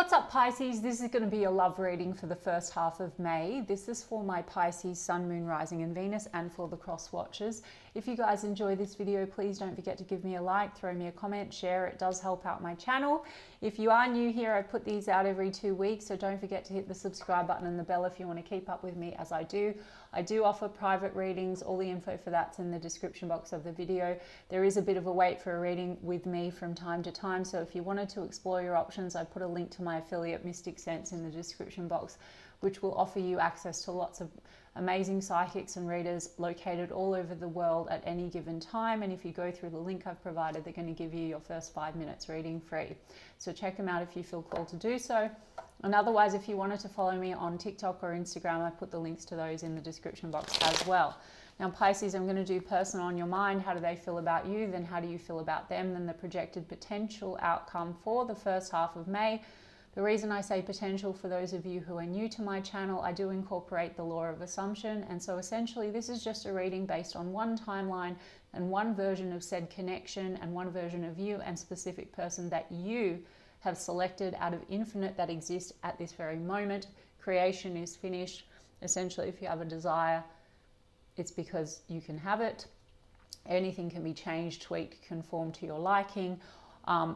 What's up, Pisces? This is going to be a love reading for the first half of May. This is for my Pisces Sun, Moon, Rising and Venus, and for the cross watchers. If you guys enjoy this video, please don't forget to give me a like, throw me a comment, share. It does help out my channel. If you are new here, I put these out every 2 weeks, so don't forget to hit the subscribe button and the bell if you want to keep up with me as I do. I do offer private readings. All the info for that's in the description box of the video. There is a bit of a wait for a reading with me from time to time, so if you wanted to explore your options, I put a link to my affiliate Mystic Sense in the description box, which will offer you access to lots of amazing psychics and readers located all over the world at any given time. And if you go through the link I've provided, they're going to give you your first 5 minutes reading free. So check them out if you feel called to do so. And otherwise, if you wanted to follow me on TikTok or Instagram, I put the links to those in the description box as well. Now, Pisces, I'm going to do personal on your mind. How do they feel about you? Then how do you feel about them? Then the projected potential outcome for the first half of May. The reason I say potential, for those of you who are new to my channel, I do incorporate the law of assumption. And so essentially this is just a reading based on one timeline and one version of said connection and one version of you and specific person that you have selected out of infinite that exists at this very moment. Creation is finished. Essentially, if you have a desire, it's because you can have it. Anything can be changed, tweaked, conform to your liking.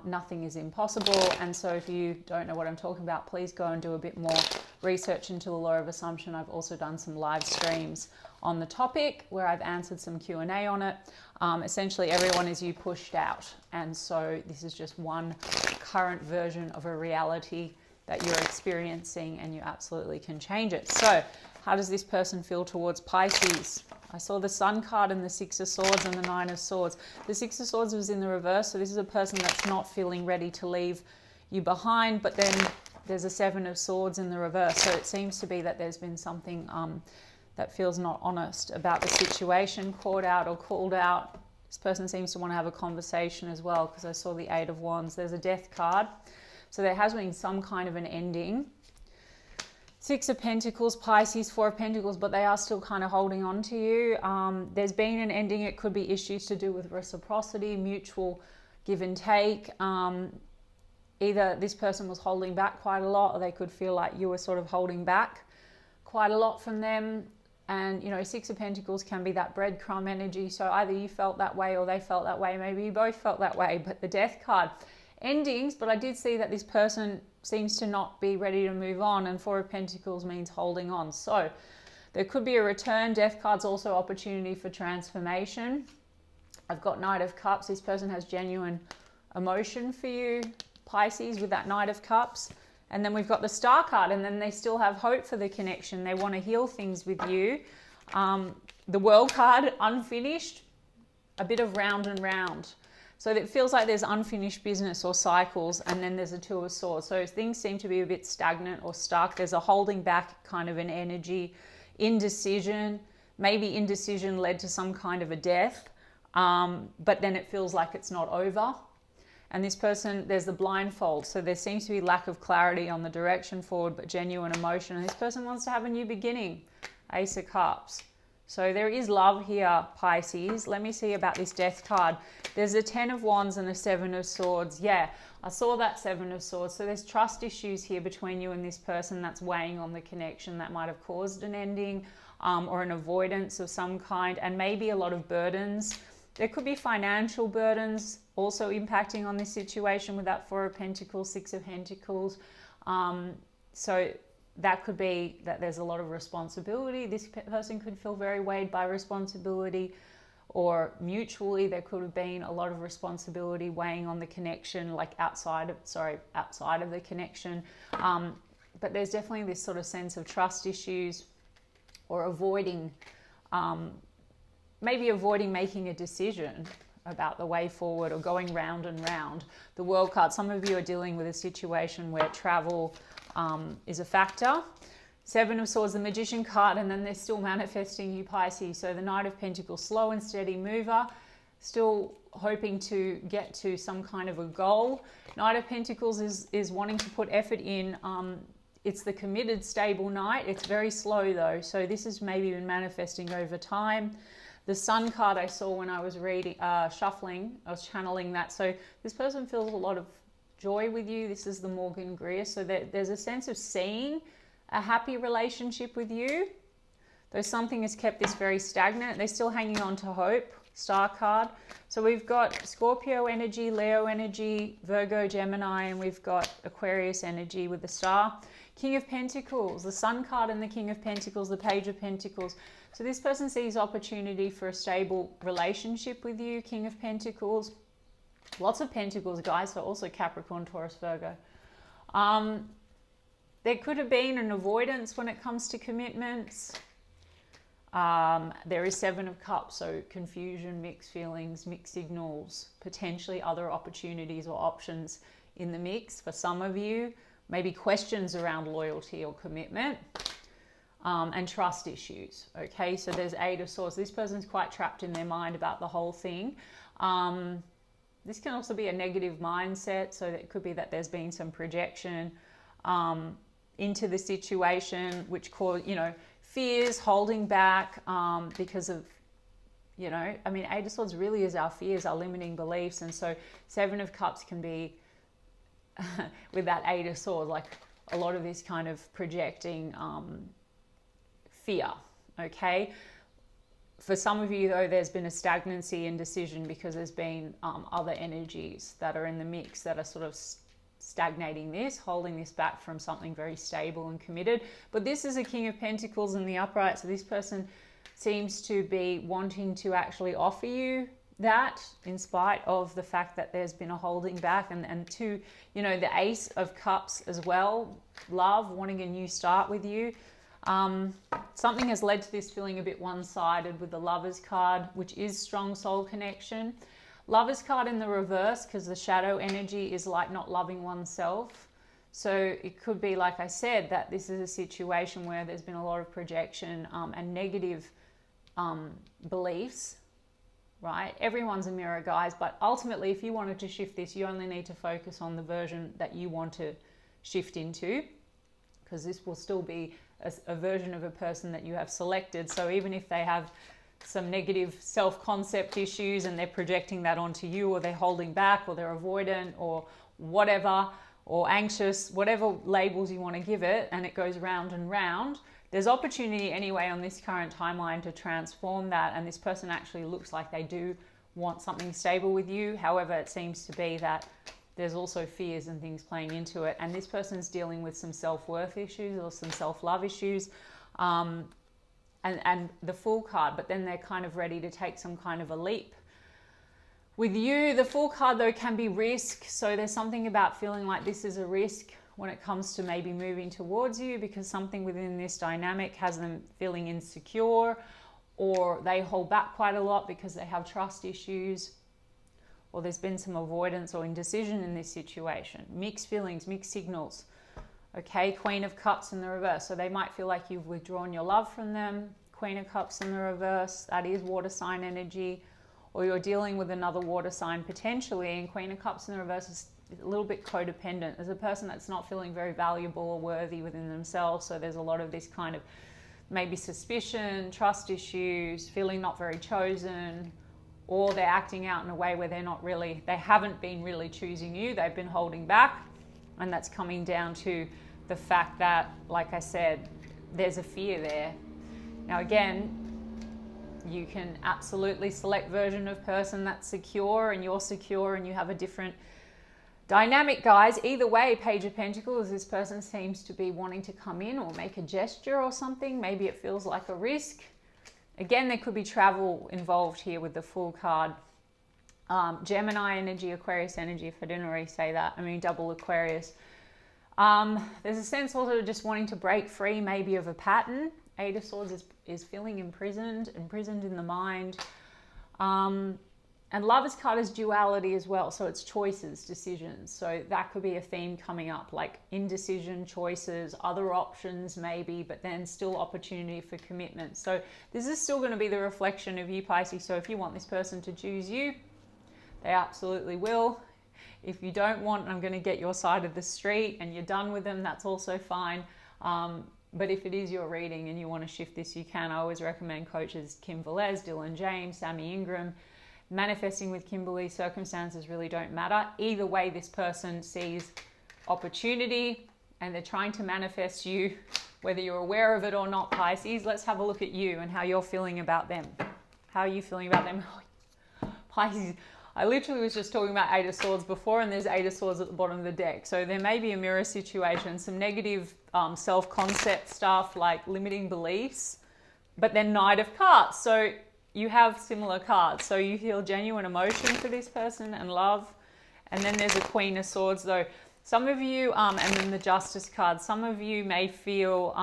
Nothing is impossible. And so if you don't know what I'm talking about, please go and do a bit more research into the law of assumption. I've also done some live streams on the topic where I've answered some Q&A on it. Essentially, everyone is you pushed out. And so this is just one current version of a reality that you're experiencing, and you absolutely can change it. So how does this person feel towards Pisces? I saw the Sun card and the Six of Swords and the Nine of Swords. The Six of Swords was in the reverse, so this is a person that's not feeling ready to leave you behind, but then there's a Seven of Swords in the reverse, so it seems to be that there's been something that feels not honest about the situation, caught out or called out. This person seems to want to have a conversation as well, because I saw the Eight of Wands. There's a Death card, so there has been some kind of an ending. Six of Pentacles, Pisces, Four of Pentacles, but they are still kind of holding on to you. There's been an ending. It could be issues to do with reciprocity, mutual give and take. Either this person was holding back quite a lot, or they could feel like you were sort of holding back quite a lot from them. And, you know, Six of Pentacles can be that breadcrumb energy. So either you felt that way or they felt that way. Maybe you both felt that way. But the Death card, endings, but I did see that this person seems to not be ready to move on, and Four of Pentacles means holding on. So there could be a return. Death card's also opportunity for transformation. I've got Knight of Cups. This person has genuine emotion for you, Pisces, with that Knight of Cups. And then we've got the Star card, and then they still have hope for the connection. They want to heal things with you. The World card, unfinished, a bit of round and round. So it feels like there's unfinished business or cycles, and then there's a Two of Swords. So things seem to be a bit stagnant or stuck. There's a holding back kind of an energy, indecision. Maybe indecision led to some kind of a death, but then it feels like it's not over. And this person, there's the blindfold. So there seems to be lack of clarity on the direction forward, but genuine emotion. And this person wants to have a new beginning. Ace of Cups. So there is love here, Pisces. Let me see about this Death card. There's a Ten of Wands and a Seven of Swords. Yeah, I saw that Seven of Swords. So there's trust issues here between you and this person that's weighing on the connection that might have caused an ending, or an avoidance of some kind, and maybe a lot of burdens. There could be financial burdens also impacting on this situation with that Four of Pentacles, Six of Pentacles. So that could be that there's a lot of responsibility. This person could feel very weighed by responsibility, or mutually there could have been a lot of responsibility weighing on the connection, like outside of the connection. But there's definitely this sort of sense of trust issues, or avoiding, maybe avoiding making a decision about the way forward, or going round and round. The World card, some of you are dealing with a situation where travel is a factor. Seven of Swords, the Magician card, and then they're still manifesting you, Pisces. So the Knight of Pentacles, slow and steady mover, still hoping to get to some kind of a goal. Knight of Pentacles is wanting to put effort in. It's the committed, stable Knight. It's very slow though, so this has maybe been manifesting over time. The Sun card I saw when I was reading, shuffling, I was channeling that. So this person feels a lot of joy with you. This is the Morgan Greer. So there's a sense of seeing a happy relationship with you. Though something has kept this very stagnant, they're still hanging on to hope. Star card. So we've got Scorpio energy, Leo energy, Virgo, Gemini, and we've got Aquarius energy with the star. King of Pentacles, the Sun card and the King of Pentacles, the Page of Pentacles. So this person sees opportunity for a stable relationship with you. King of Pentacles. Lots of Pentacles, guys, so also Capricorn, Taurus, Virgo. There could have been an avoidance when it comes to commitments. There is Seven of Cups, so confusion, mixed feelings, mixed signals, potentially other opportunities or options in the mix for some of you. Maybe questions around loyalty or commitment, and trust issues. Okay, so there's Eight of Swords. This person's quite trapped in their mind about the whole thing. This can also be a negative mindset, so it could be that there's been some projection into the situation, which cause, fears, holding back because of, I mean, Eight of Swords really is our fears, our limiting beliefs. And so Seven of Cups can be, with that Eight of Swords, like a lot of this kind of projecting fear, okay? For some of you, though, there's been a stagnancy in decision because there's been other energies that are in the mix that are sort of stagnating this, holding this back from something very stable and committed. But this is a King of Pentacles in the upright, so this person seems to be wanting to actually offer you that in spite of the fact that there's been a holding back. And two, the Ace of Cups as well, love, wanting a new start with you. Something has led to this feeling a bit one-sided with the Lovers card, which is strong soul connection. Lovers card in the reverse, because the shadow energy is like not loving oneself. So it could be, like I said, that this is a situation where there's been a lot of projection and negative beliefs, right? Everyone's a mirror, guys, but ultimately, if you wanted to shift this, you only need to focus on the version that you want to shift into, because this will still be a version of a person that you have selected. So even if they have some negative self-concept issues and they're projecting that onto you, or they're holding back, or they're avoidant, or whatever, or anxious, whatever labels you want to give it, and it goes round and round, there's opportunity anyway on this current timeline to transform that. And this person actually looks like they do want something stable with you. However, it seems to be that there's also fears and things playing into it. And this person's dealing with some self-worth issues or some self-love issues. And the Fool card, but then they're kind of ready to take some kind of a leap. With you, the Fool card, though, can be risk. So there's something about feeling like this is a risk when it comes to maybe moving towards you, because something within this dynamic has them feeling insecure, or they hold back quite a lot because they have trust issues, or there's been some avoidance or indecision in this situation. Mixed feelings, mixed signals. Okay, Queen of Cups in the reverse. So they might feel like you've withdrawn your love from them. Queen of Cups in the reverse, that is water sign energy. Or you're dealing with another water sign potentially. And Queen of Cups in the reverse is a little bit codependent. There's a person that's not feeling very valuable or worthy within themselves. So there's a lot of this kind of maybe suspicion, trust issues, feeling not very chosen, or they're acting out in a way where they haven't been really choosing you. They've been holding back. And that's coming down to the fact that, like I said, there's a fear there. Now, again, you can absolutely select version of person that's secure and you're secure and you have a different dynamic, guys. Either way, Page of Pentacles, this person seems to be wanting to come in or make a gesture or something. Maybe it feels like a risk. Again, there could be travel involved here with the Fool card. Gemini energy, Aquarius energy, if I didn't already say that, I mean double Aquarius. There's a sense also of just wanting to break free maybe of a pattern. Eight of Swords is feeling imprisoned in the mind. And Lovers card is duality as well, so it's choices, decisions. So that could be a theme coming up, like indecision, choices, other options maybe, but then still opportunity for commitment. So this is still going to be the reflection of you, Pisces. So if you want this person to choose you, they absolutely will. If you don't want, I'm going to get your side of the street and you're done with them, that's also fine. But if it is your reading and you want to shift this, you can. I always recommend coaches Kim Velez, Dylan James, Sammy Ingram, manifesting with Kimberly, circumstances really don't matter. Either way, this person sees opportunity and they're trying to manifest you, whether you're aware of it or not, Pisces. Let's have a look at you and how you're feeling about them. How are you feeling about them? Pisces, I literally was just talking about Eight of Swords before, and there's Eight of Swords at the bottom of the deck. So there may be a mirror situation, some negative self-concept stuff like limiting beliefs, but then Knight of Cups. So you have similar cards. So you feel genuine emotion for this person and love. And then there's a Queen of Swords though. Some of you, and then the Justice card, some of you may feel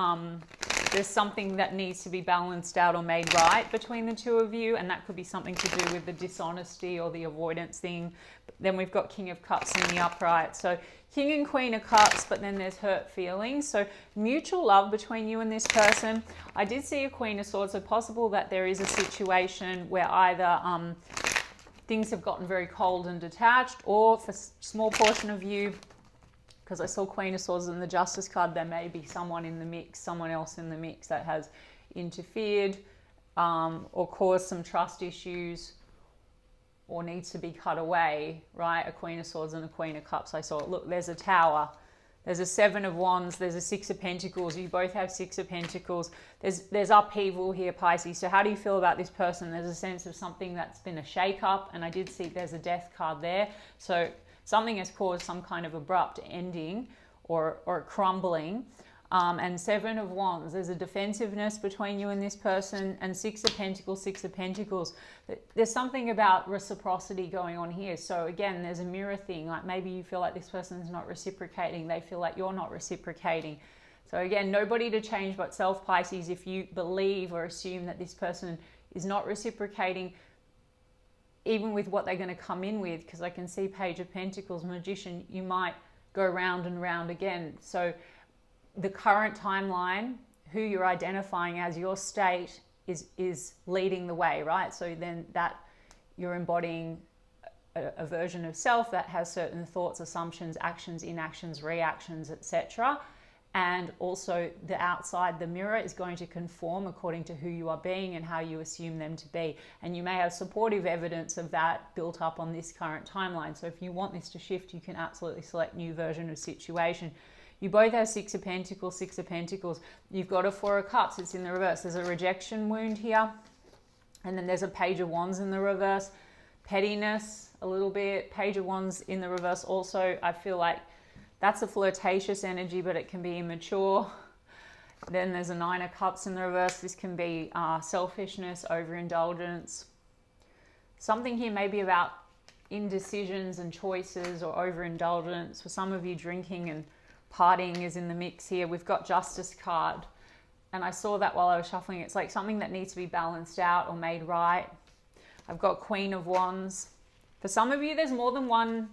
there's something that needs to be balanced out or made right between the two of you, and that could be something to do with the dishonesty or the avoidance thing. Then we've got King of Cups in the upright. So King and Queen of Cups, but then there's hurt feelings. So mutual love between you and this person. I did see a Queen of Swords, so possible that there is a situation where either things have gotten very cold and detached, or for a small portion of you, because I saw Queen of Swords in the Justice card, there may be someone in the mix, someone else in the mix that has interfered or caused some trust issues or needs to be cut away, right? A Queen of Swords and a Queen of Cups. I saw it. Look, there's a Tower. There's a Seven of Wands. There's a Six of Pentacles. You both have Six of Pentacles. There's upheaval here, Pisces. So how do you feel about this person? There's a sense of something that's been a shake-up, and I did see there's a Death card there. So something has caused some kind of abrupt ending or crumbling. And Seven of Wands, there's a defensiveness between you and this person. And Six of Pentacles, Six of Pentacles. There's something about reciprocity going on here. So again, there's a mirror thing. Like maybe you feel like this person's not reciprocating. They feel like you're not reciprocating. So again, nobody to change but self, Pisces. If you believe or assume that this person is not reciprocating, even with what they're going to come in with, because I can see Page of Pentacles, Magician, you might go round and round again. So the current timeline, who you're identifying as your state is leading the way, right? So then that you're embodying a version of self that has certain thoughts, assumptions, actions, inactions, reactions, etc. And also the outside, the mirror, is going to conform according to who you are being and how you assume them to be. And you may have supportive evidence of that built up on this current timeline. So if you want this to shift, you can absolutely select new version of situation. You both have Six of Pentacles, Six of Pentacles. You've got a Four of Cups. It's in the reverse. There's a rejection wound here. And then there's a Page of Wands in the reverse. Pettiness a little bit. Page of Wands in the reverse also. I feel like that's a flirtatious energy, but it can be immature. Then there's a Nine of Cups in the reverse. This can be selfishness, overindulgence. Something here may be about indecisions and choices or overindulgence. For some of you, drinking and partying is in the mix here. We've got Justice card. And I saw that while I was shuffling. It's like something that needs to be balanced out or made right. I've got Queen of Wands. For some of you, there's more than one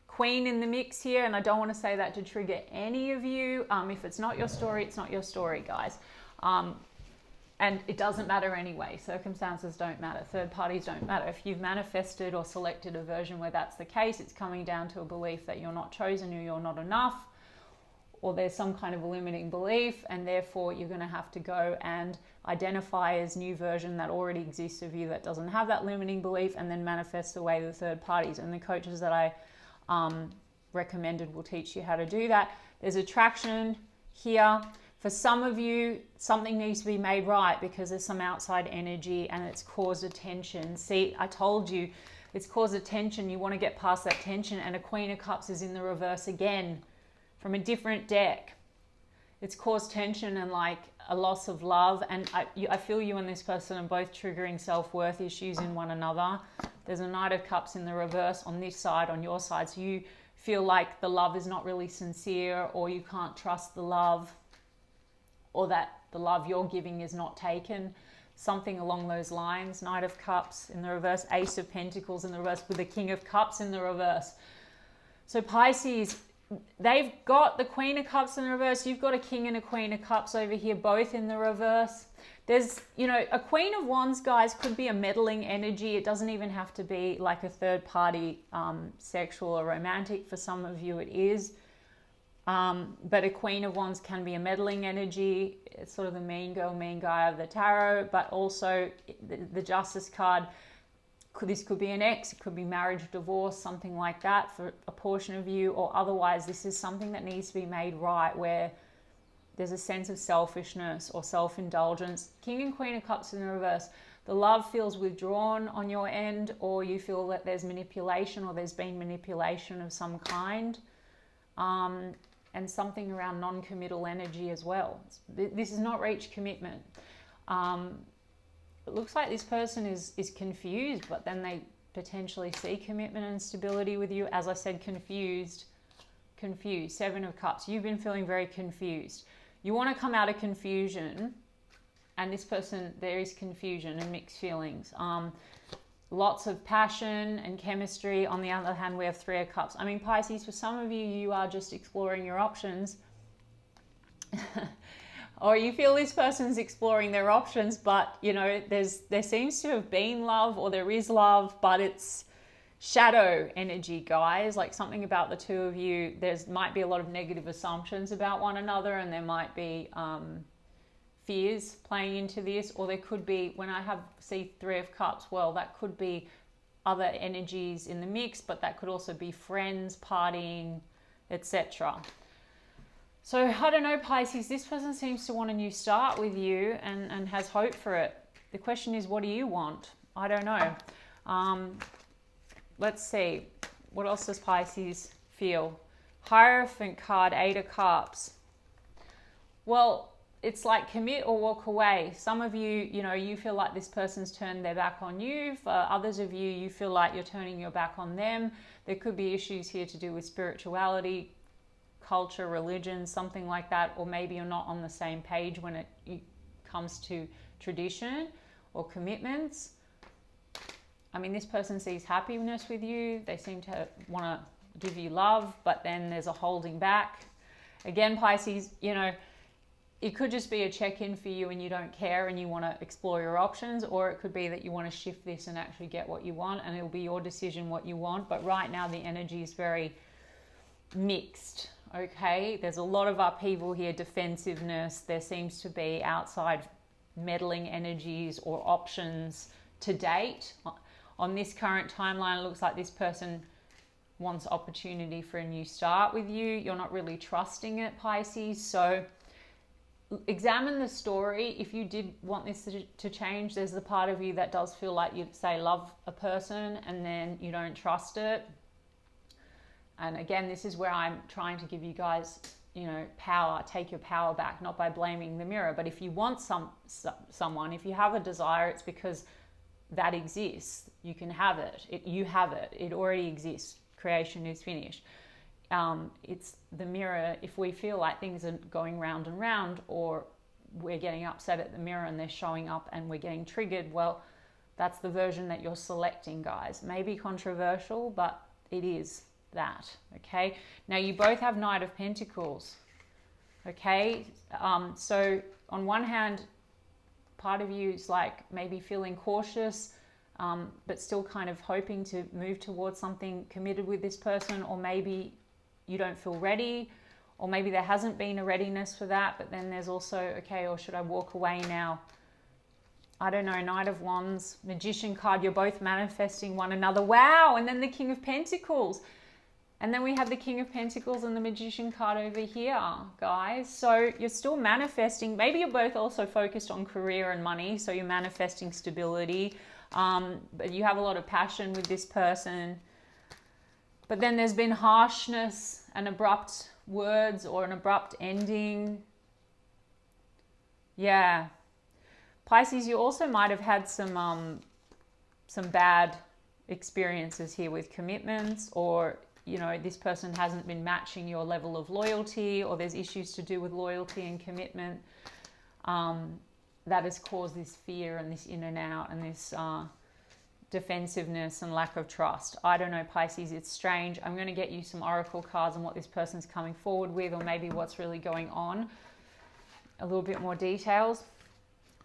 Queen in the mix here, and I don't want to say that to trigger any of you. If it's not your story, it's not your story, guys. And it doesn't matter anyway. Circumstances don't matter. Third parties don't matter. If you've manifested or selected a version where that's the case, it's coming down to a belief that you're not chosen or you're not enough, or there's some kind of limiting belief, and therefore you're going to have to go and identify as new version that already exists of you that doesn't have that limiting belief, and then manifest away the third parties. And the coaches that I recommended will teach you how to do that. There's attraction here. For some of you, something needs to be made right because there's some outside energy and it's caused a tension. See, I told you it's caused a tension. You want to get past that tension, and a Queen of Cups is in the reverse again from a different deck. It's caused tension and like a loss of love. And I feel you and this person are both triggering self-worth issues in one another. There's a Knight of Cups in the reverse on this side, on your side. So you feel like the love is not really sincere, or you can't trust the love, or that the love you're giving is not taken. Something along those lines. Knight of Cups in the reverse, Ace of Pentacles in the reverse with the King of Cups in the reverse. So Pisces, they've got the Queen of Cups in the reverse. You've got a King and a Queen of Cups over here, both in the reverse. There's, you know, a Queen of Wands, guys, could be a meddling energy. It doesn't even have to be like a third party, sexual or romantic. For some of you it is. But a Queen of Wands can be a meddling energy. It's sort of the mean girl, mean guy of the tarot. But also the Justice card This could be an ex, it could be marriage, divorce, something like that for a portion of you, or otherwise this is something that needs to be made right, where there's a sense of selfishness or self-indulgence. King and Queen of Cups in the reverse. The love feels withdrawn on your end, or you feel that there's manipulation, or there's been manipulation of some kind. And something around non-committal energy as well. This is not reached commitment. It looks like this person is confused, but then they potentially see commitment and stability with you. As I said, confused. Seven of Cups. You've been feeling very confused. You want to come out of confusion, and this person, there is confusion and mixed feelings. Lots of passion and chemistry. On the other hand, we have Three of Cups. I mean, Pisces, for some of you, you are just exploring your options. Or you feel this person's exploring their options, but, you know, there seems to have been love, or there is love, but it's shadow energy, guys. Like something about the two of you, might be a lot of negative assumptions about one another, and there might be fears playing into this, or there could be, when I see Three of Cups, well, that could be other energies in the mix, but that could also be friends, partying, etc. So I don't know, Pisces, this person seems to want a new start with you and has hope for it. The question is, what do you want? I don't know. Let's see. What else does Pisces feel? Hierophant card, Eight of Cups. Well, it's like commit or walk away. Some of you, you know, you feel like this person's turned their back on you. For others of you, you feel like you're turning your back on them. There could be issues here to do with spirituality, culture, religion, something like that. Or maybe you're not on the same page when it comes to tradition or commitments. I mean, this person sees happiness with you. They seem to want to give you love, but then there's a holding back. Again, Pisces, you know, it could just be a check-in for you and you don't care and you want to explore your options, or it could be that you want to shift this and actually get what you want, and it'll be your decision what you want. But right now the energy is very mixed, okay? There's a lot of upheaval here, defensiveness. There seems to be outside meddling energies or options to date. On this current timeline, it looks like this person wants opportunity for a new start with you. You're not really trusting it, Pisces. So examine the story. If you did want this to change, there's the part of you that does feel like you say love a person and then you don't trust it. And again, this is where I'm trying to give you guys, you know, power. Take your power back, not by blaming the mirror. But if you want someone, if you have a desire, it's because that exists. You can have it. You have it. It already exists. Creation is finished. It's the mirror. If we feel like things are going round and round, or we're getting upset at the mirror and they're showing up and we're getting triggered, well, that's the version that you're selecting, guys. Maybe controversial, but it is that, okay? Now, you both have Knight of Pentacles, okay? So on one hand, part of you is like maybe feeling cautious, but still kind of hoping to move towards something committed with this person, or maybe you don't feel ready, or maybe there hasn't been a readiness for that. But then there's also, okay, or should I walk away now? I don't know. Knight of Wands, Magician card. You're both manifesting one another. Wow. And then the King of Pentacles. And then we have the King of Pentacles and the Magician card over here, guys. So you're still manifesting. Maybe you're both also focused on career and money. So you're manifesting stability. But you have a lot of passion with this person. But then there's been harshness and abrupt words or an abrupt ending. Yeah. Pisces, you also might have had some bad experiences here with commitments, or, you know, this person hasn't been matching your level of loyalty, or there's issues to do with loyalty and commitment that has caused this fear and this in and out and this defensiveness and lack of trust. I don't know, Pisces, it's strange. I'm going to get you some oracle cards on what this person's coming forward with, or maybe what's really going on. A little bit more details.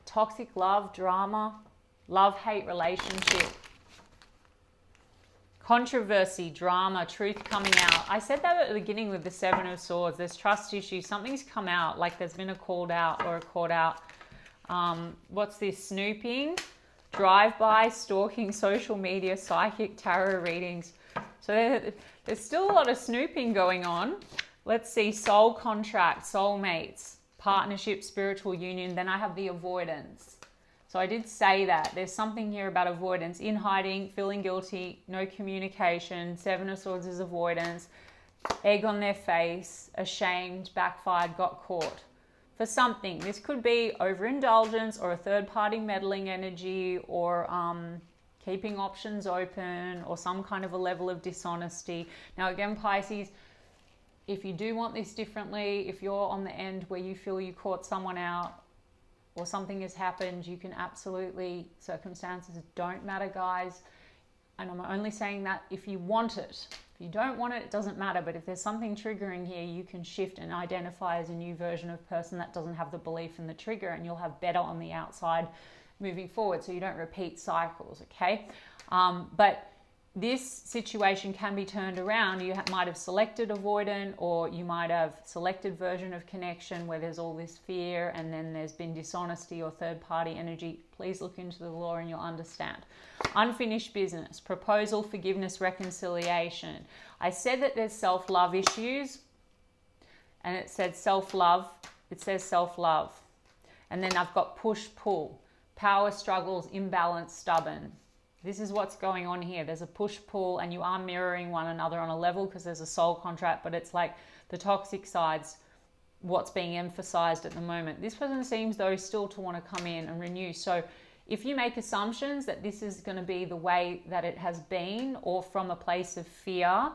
Toxic love, drama, love-hate relationship, controversy, drama, truth coming out. I said that at the beginning with the Seven of Swords. There's trust issues. Something's come out, like there's been a called out or a caught out. What's this? Snooping, drive-by, stalking, social media, psychic, tarot readings. So there's still a lot of snooping going on. Let's see, soul contract, soulmates, partnership, spiritual union. Then I have the avoidance. So I did say that. There's something here about avoidance. In hiding, feeling guilty, no communication. Seven of Swords is avoidance. Egg on their face, ashamed, backfired, got caught. For something. This could be overindulgence or a third-party meddling energy, or keeping options open, or some kind of a level of dishonesty. Now again, Pisces, if you do want this differently, if you're on the end where you feel you caught someone out or something has happened, you can absolutely, circumstances don't matter, guys. And I'm only saying that if you want it. If you don't want it, it doesn't matter. But if there's something triggering here, you can shift and identify as a new version of person that doesn't have the belief in the trigger, and you'll have better on the outside moving forward, so you don't repeat cycles, okay? But this situation can be turned around. You might have selected avoidant, or you might have selected version of connection where there's all this fear and then there's been dishonesty or third-party energy. Please look into the law and you'll understand. Unfinished business, proposal, forgiveness, reconciliation. I said that there's self-love issues, and it said self-love. It says self-love. And then I've got push-pull, power struggles, imbalance, stubborn. This is what's going on here. There's a push-pull, and you are mirroring one another on a level because there's a soul contract, but it's like the toxic side's what's being emphasized at the moment. This person seems, though, still to want to come in and renew. So if you make assumptions that this is going to be the way that it has been, or from a place of fear,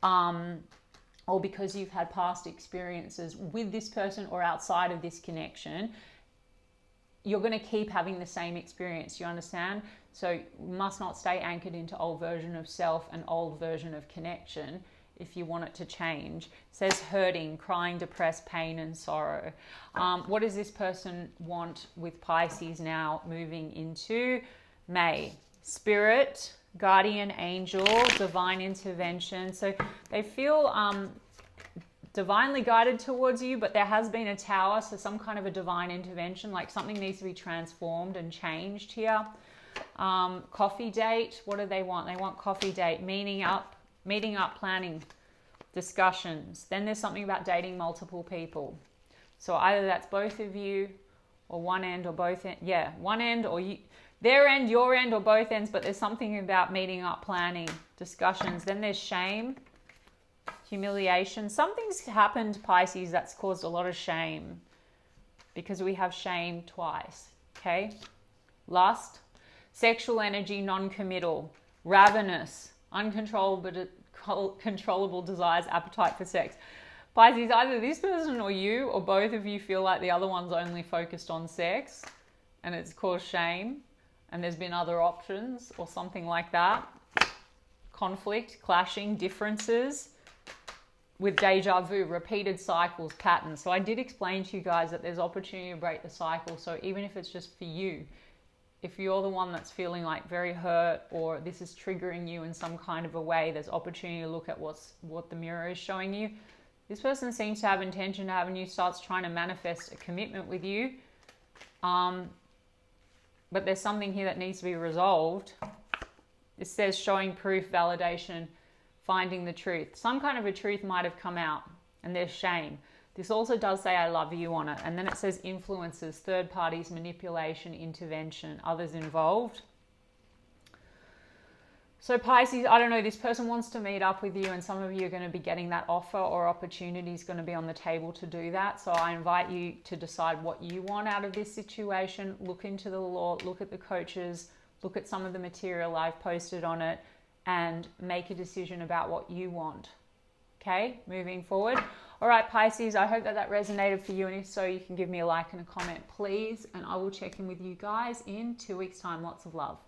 or because you've had past experiences with this person or outside of this connection, you're going to keep having the same experience. You understand? So you must not stay anchored into old version of self and old version of connection if you want it to change. It says hurting, crying, depressed, pain and sorrow. What does this person want with Pisces now moving into May? Spirit, guardian angel, divine intervention. So they feel divinely guided towards you, but there has been a tower, so some kind of a divine intervention, like something needs to be transformed and changed here. Coffee date, what do they want? They want coffee date, meeting up, planning, discussions. Then there's something about dating multiple people. So either that's both of you, or one end or both end. Yeah, one end or you, their end, your end, or both ends, but there's something about meeting up, planning, discussions. Then there's shame, humiliation. Something's happened, Pisces, that's caused a lot of shame, because we have shame twice, okay? Lust, sexual energy, non-committal, ravenous, uncontrollable desires, appetite for sex. Pisces, either this person or you, or both of you, feel like the other one's only focused on sex and it's caused shame, and there's been other options or something like that. Conflict, clashing, differences, with deja vu, repeated cycles, patterns. So I did explain to you guys that there's opportunity to break the cycle. So even if it's just for you, if you're the one that's feeling like very hurt, or this is triggering you in some kind of a way, there's opportunity to look at what the mirror is showing you. This person seems to have intention to have a new start, trying to manifest a commitment with you. But there's something here that needs to be resolved. It says showing proof, validation, finding the truth. Some kind of a truth might have come out, and there's shame. This also does say I love you on it. And then it says influences, third parties, manipulation, intervention, others involved. So Pisces, I don't know, this person wants to meet up with you, and some of you are going to be getting that offer, or opportunity is going to be on the table to do that. So I invite you to decide what you want out of this situation. Look into the law, look at the coaches, look at some of the material I've posted on it, and make a decision about what you want. Okay, moving forward. All right, Pisces, I hope that resonated for you. And if so, you can give me a like and a comment, please. And I will check in with you guys in 2 weeks' time. Lots of love.